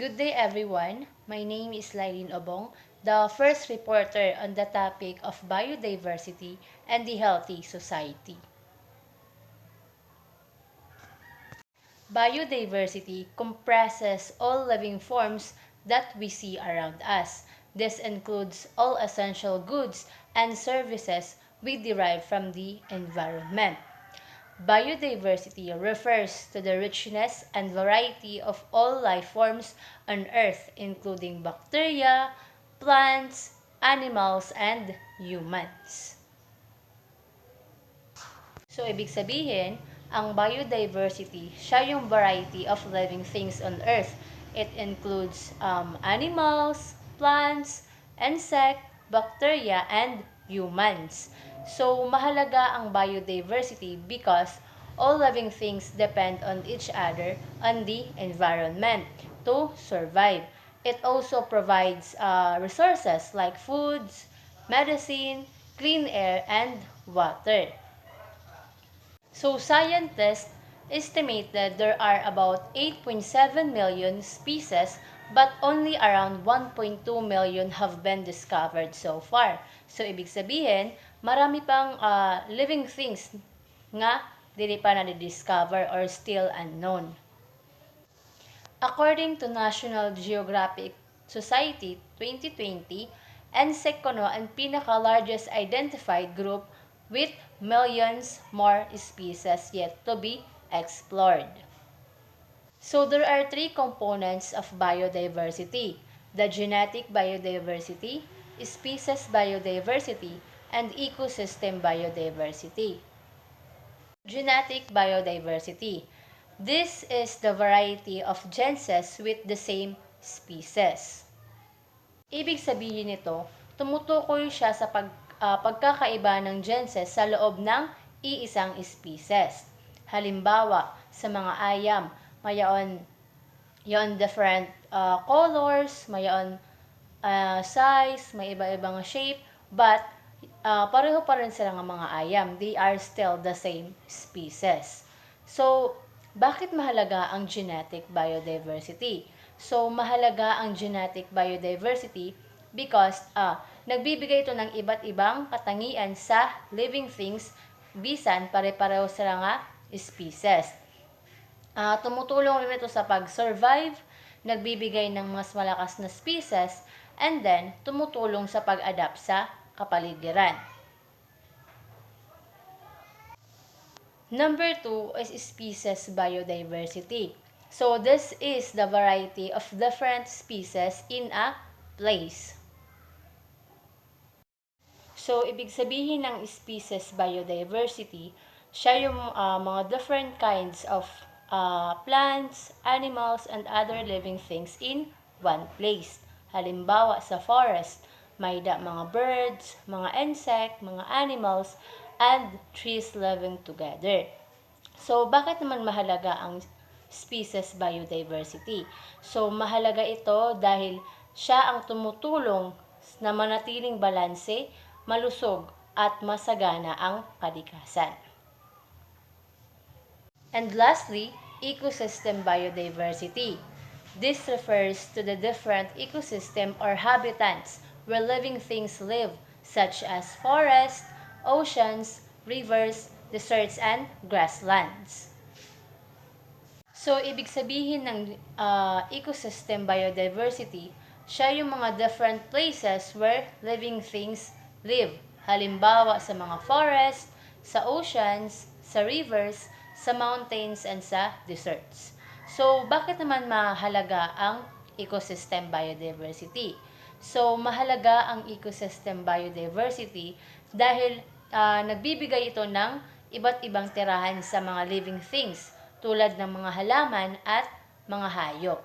Good day everyone. My name is Lylene Obong, the first reporter on the topic of biodiversity and the healthy society. Biodiversity comprises all living forms that we see around us. This includes all essential goods and services we derive from the environment. Biodiversity refers to the richness and variety of all life forms on Earth, including bacteria, plants, animals, and humans. So, ibig sabihin, ang biodiversity, siya yung variety of living things on Earth. It includes animals, plants, insect, bacteria, and humans. So, mahalaga ang biodiversity because all living things depend on each other on the environment to survive. It also provides resources like foods, medicine, clean air, and water. So scientists estimate that there are about 8.7 million species but only around 1.2 million have been discovered so far. So ibig sabihin, marami pang living things nga dili pa na-discover or still unknown. According to National Geographic Society 2020, insect kuno ang pinaka-largest identified group with millions more species yet to be explored. So there are three components of biodiversity: the genetic biodiversity, species biodiversity, and ecosystem biodiversity. Genetic biodiversity. This is the variety of genses with the same species. Ibig sabihin nito, tumutukoy siya sa pagkakaiba ng genses sa loob ng iisang species. Halimbawa, sa mga ayam, mayaon different colors, mayaon size, may iba-ibang shape, but pareho pa rin sila ng mga ayam. They are still the same species. So, bakit mahalaga ang genetic biodiversity? So, mahalaga ang genetic biodiversity because nagbibigay ito ng iba't ibang katangian sa living things bisan pare-pareho sila nga species. Tumutulong rin ito sa pag-survive, nagbibigay ng mas malakas na species, and then tumutulong sa pag-adapt sa kapaligiran. Number 2 is species biodiversity. So, this is the variety of different species in a place. So, ibig sabihin ng species biodiversity, siya yung mga different kinds of plants, animals, and other living things in one place. Halimbawa, sa forest, may mga birds, mga insect, mga animals, and trees living together. So, bakit naman mahalaga ang species biodiversity? So, mahalaga ito dahil siya ang tumutulong na manatiling balanse, malusog, at masagana ang kalikasan. And lastly, ecosystem biodiversity. This refers to the different ecosystem or habitats where living things live, such as forests, oceans, rivers, deserts, and grasslands. So, ibig sabihin ng ecosystem biodiversity, siya yung mga different places where living things live. Halimbawa sa mga forest, sa oceans, sa rivers, sa mountains, and sa deserts. So, bakit naman mahalaga ang ecosystem biodiversity? So, mahalaga ang ecosystem biodiversity dahil nagbibigay ito ng iba't ibang tirahan sa mga living things tulad ng mga halaman at mga hayop.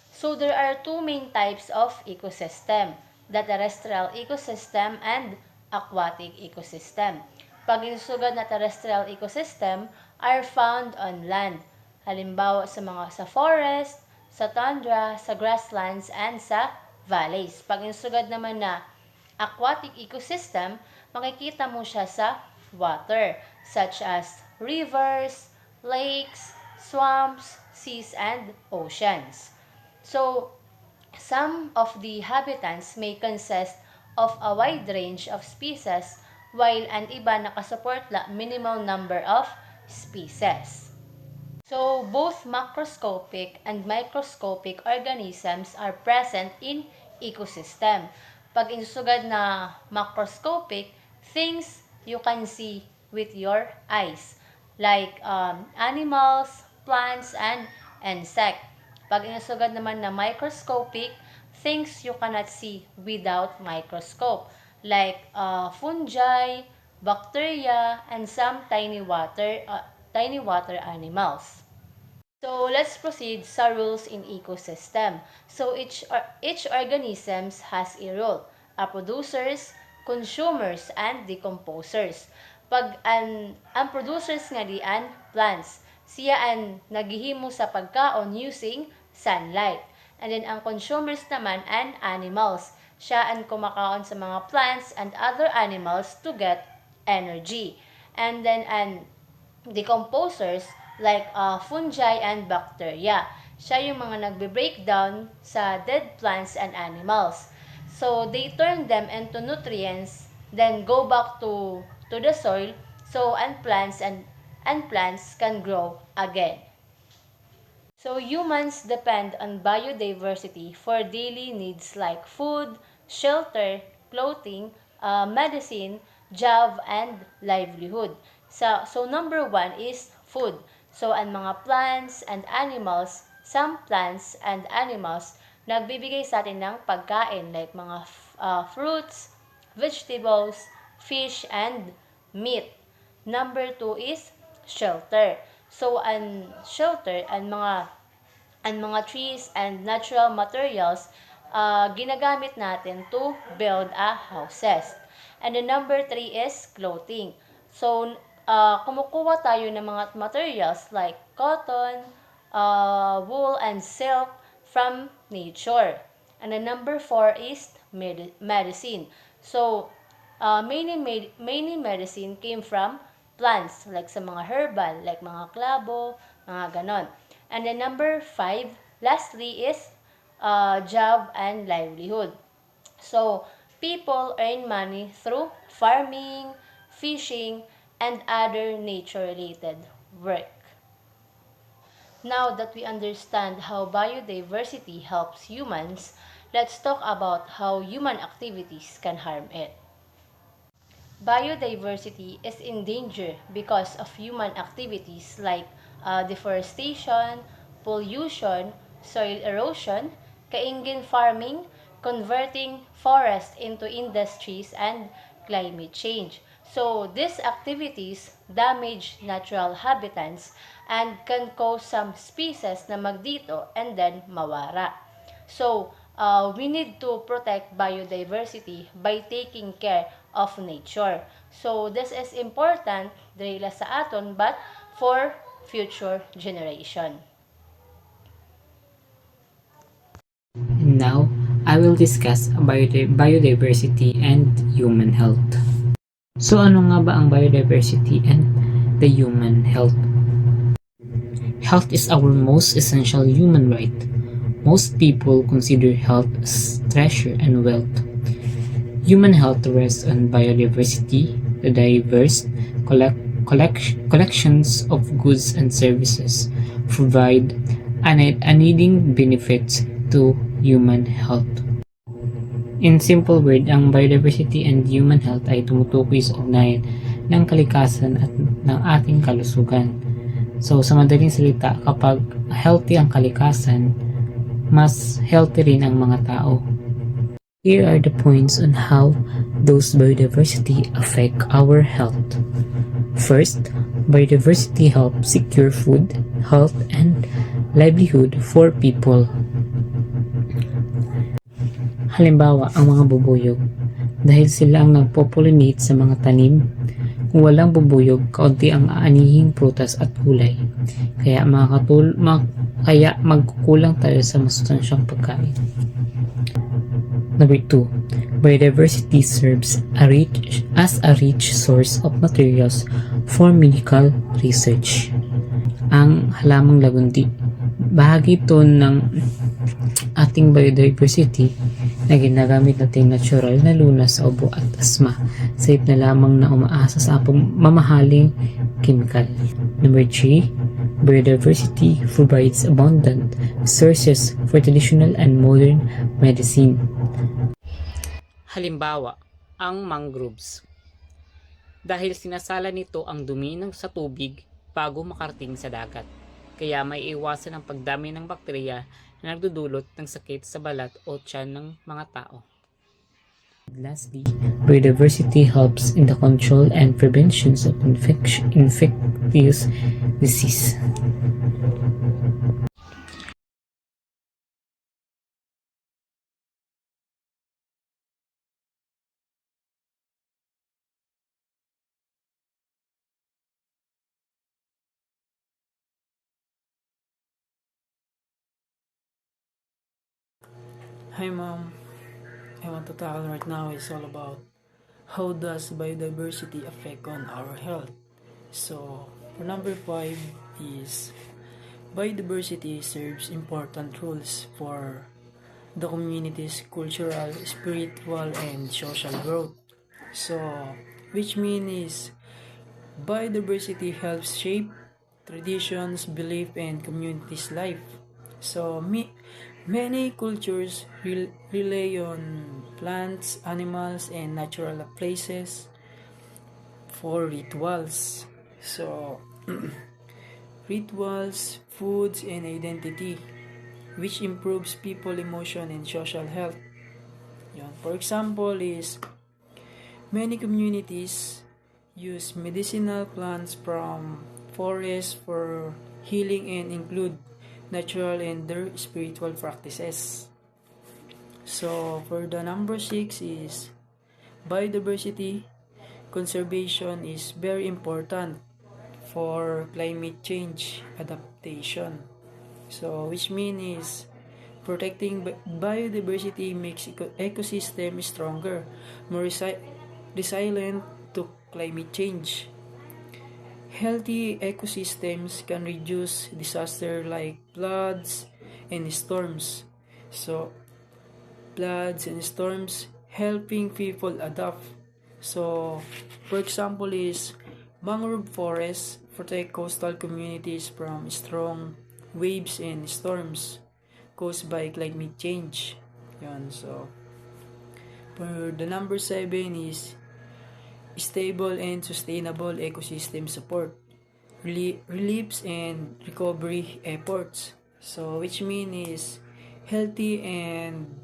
So, there are two main types of ecosystem: the terrestrial ecosystem and aquatic ecosystem. Pag-isusugad na terrestrial ecosystem are found on land. Halimbawa sa forest, sa tundra, sa grasslands, and sa valleys. Pag-isusugad naman na aquatic ecosystem, makikita mo siya sa water, such as rivers, lakes, swamps, seas, and oceans. So, some of the habitats may consist of a wide range of species while ang iba nakasupport la minimal number of species. So, both macroscopic and microscopic organisms are present in ecosystem. Pag insusugad na macroscopic, things you can see with your eyes, like animals, plants, and insect. Pag inusugad naman na microscopic, things you cannot see without microscope, like fungi, bacteria, and some tiny water animals. So let's proceed sa rules in ecosystem. So each organism has a role: producers, consumers, and decomposers. Pag ang producers nga dian plants, siya ang naghihimo sa pagkaon using sunlight. And then ang consumers naman and animals. Siya ang kumakaon sa mga plants and other animals to get energy. And then ang decomposers like fungi and bacteria. Siya yung mga nagbe-break down sa dead plants and animals. So they turn them into nutrients, then go back to the soil, so plants can grow again. So humans depend on biodiversity for daily needs like food, shelter, clothing, medicine, job, and livelihood. So number 1 is food. So ang mga plants and animals, some plants and animals nagbibigay sa atin ng pagkain like mga fruits, vegetables, fish, and meat. Number 2 is shelter. So ang shelter, ang mga trees and natural materials ginagamit natin to build houses. And the number 3 is clothing. So kumukuha tayo ng mga materials like cotton, wool, and silk from nature. And the number 4 is medicine. So many medicine came from plants, like sa mga herbal, like mga klabo, mga ganon. And then number 5, lastly, is job and livelihood. So, people earn money through farming, fishing, and other nature-related work. Now that we understand how biodiversity helps humans, let's talk about how human activities can harm it. Biodiversity is in danger because of human activities like deforestation, pollution, soil erosion, kaingin farming, converting forests into industries, and climate change. So these activities damage natural habitats and can cause some species na magdito and then mawara. So we need to protect biodiversity by taking care of nature. So this is important dili sa aton but for future generation. Now, I will discuss biodiversity and human health. So ano nga ba ang biodiversity and the human health? Health is our most essential human right. Most people consider health as treasure and wealth. Human health rests on biodiversity, the diverse collections of goods and services provide unending benefits to human health. In simple word, ang biodiversity and human health ay tumutukoy sa ugnayan ng kalikasan at ng ating kalusugan. So sa madaling salita, kapag healthy ang kalikasan, mas healthy rin ang mga tao. Here are the points on how those biodiversity affect our health. First, biodiversity helps secure food, health, and livelihood for people. Halimbawa, ang mga bubuyog. Dahil sila ang nagpo-pollinate sa mga tanim, kung walang bubuyog, kaunti ang aanihing prutas at gulay. Kaya magkukulang tayo sa masustansyang pagkain. Number 2, biodiversity serves as a rich source of materials for medical research. Ang halamang lagundi. Bahagi ito ng ating biodiversity na ginagamit nating natural na lunas sa ubo at asma, safe na lamang na umaasa sa mamahaling chemical. Number 3, biodiversity provides abundant resources for traditional and modern medicine. Halimbawa, ang mangroves. Dahil sinasala nito ang dumi sa tubig bago makarating sa dagat. Kaya may iwasan ang pagdami ng bakterya na nagdudulot ng sakit sa balat o tiyan ng mga tao. Lastly, biodiversity helps in the control and prevention of infectious disease. Hi mom, I want to tackle right now is all about how does biodiversity affect on our health. So for number 5 is biodiversity serves important roles for the community's cultural, spiritual, and social growth. So which means biodiversity helps shape traditions, belief, and community's life. So many cultures rely on plants, animals, and natural places for rituals. So rituals, foods, and identity, which improves people emotion and social health. Yan. For example is many communities use medicinal plants from forests for healing and include natural and their spiritual practices. So for the number 6 is biodiversity conservation is very important for climate change adaptation. So which means is protecting biodiversity makes ecosystem stronger, more resilient to climate change. Healthy ecosystems can reduce disaster like floods and storms. So floods and storms helping people adapt. So for example is mangrove forests protect coastal communities from strong waves and storms caused by climate change. Yan, so for the number 7 is stable and sustainable ecosystem support, reliefs and recovery efforts. So which mean is healthy and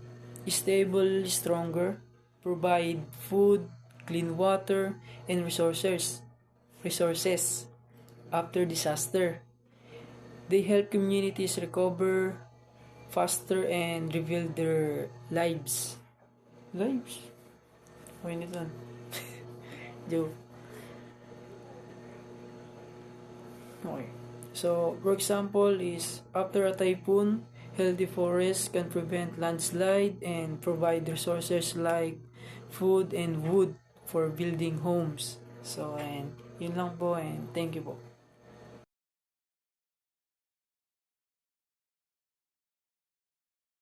stable, stronger, provide food, clean water, and resources after disaster. They help communities recover faster and rebuild their lives. Okay nito. Joke. Okay. So, for example is after a typhoon, healthy forests can prevent landslide and provide resources like food and wood for building homes. So, and yun lang po and thank you po.